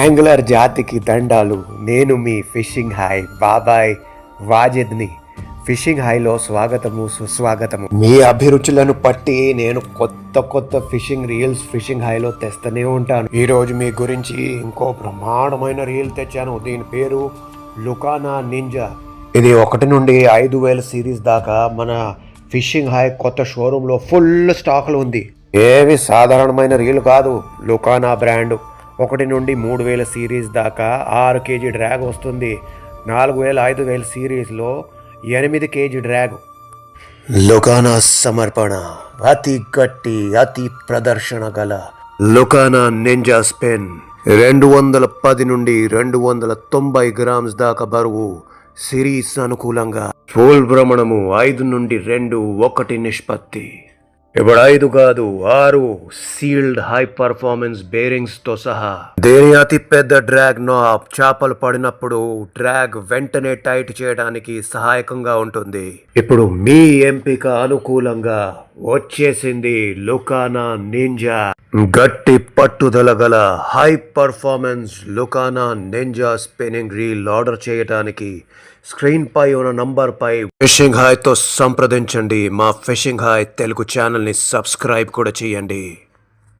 Angular జాతికి దండాలు. నేను మీ ఫిషింగ్ హాయ్ బాబాయ్ వాజిద్ని. ఫిషింగ్ హాయ్లో స్వాగతము సుస్వాగతము. మీ అభిరుచులను పట్టి నేను కొత్త కొత్త ఫిషింగ్ రీల్స్ ఫిషింగ్ హాయ్లో తెస్తూనే ఉంటాను. ఈరోజు మీ గురించి ఇంకో బ్రహ్మాండమైన రీల్ తెచ్చాను. దీని పేరు లుకానా నింజా. ఇది 1 నుండి 5,000 సిరీస్ దాకా మన ఫిషింగ్ హాయ్ కొత్త షోరూంలో ఫుల్ స్టాక్లో ఉంది. ఏవి సాధారణమైన రీల్ కాదు. లుకానా బ్రాండ్ 1 నుండి 3,000 సిరీస్ దాకా 6 కేజీ డ్రాగ్ వస్తుంది. 4,000 5,000 సిరీస్లో 8 కేజీ డ్రాగ్. లుకానా సమర్పణ అతి గట్టి అతి ప్రదర్శన గల లుకానా నింజా స్పెన్. 210 నుండి 290 గ్రామ్స్ దాకా బరువు. సిరీస్ అనుకూలంగా ఫుల్ భ్రమణము 5 నుండి 2 1 నిష్పత్తి. ఇప్పుడు 5 కాదు 6 సీల్డ్ హై పర్ఫార్మెన్స్ బేరింగ్స్ తో సహా. దేని అతి పెద్ద డ్రాగ్ నాబ్ చేపలు పడినప్పుడు డ్రాగ్ వెంటనే టైట్ చేయడానికి సహాయకంగా ఉంటుంది. ఇప్పుడు మీ ఎంపిక అనుకూలంగా వచ్చేసింది లుకానా నింజా. గట్టి పట్టుదల గల high performance లుకానా ninja spinning reel order చేయడానికి స్క్రీన్ పై ఉన్న నంబర్ పై ఫిషింగ్ హాయ్ తో సంప్రదించండి. మా ఫిషింగ్ హాయ్ తెలుగు ఛానల్ ని సబ్స్క్రైబ్ కూడా చేయండి.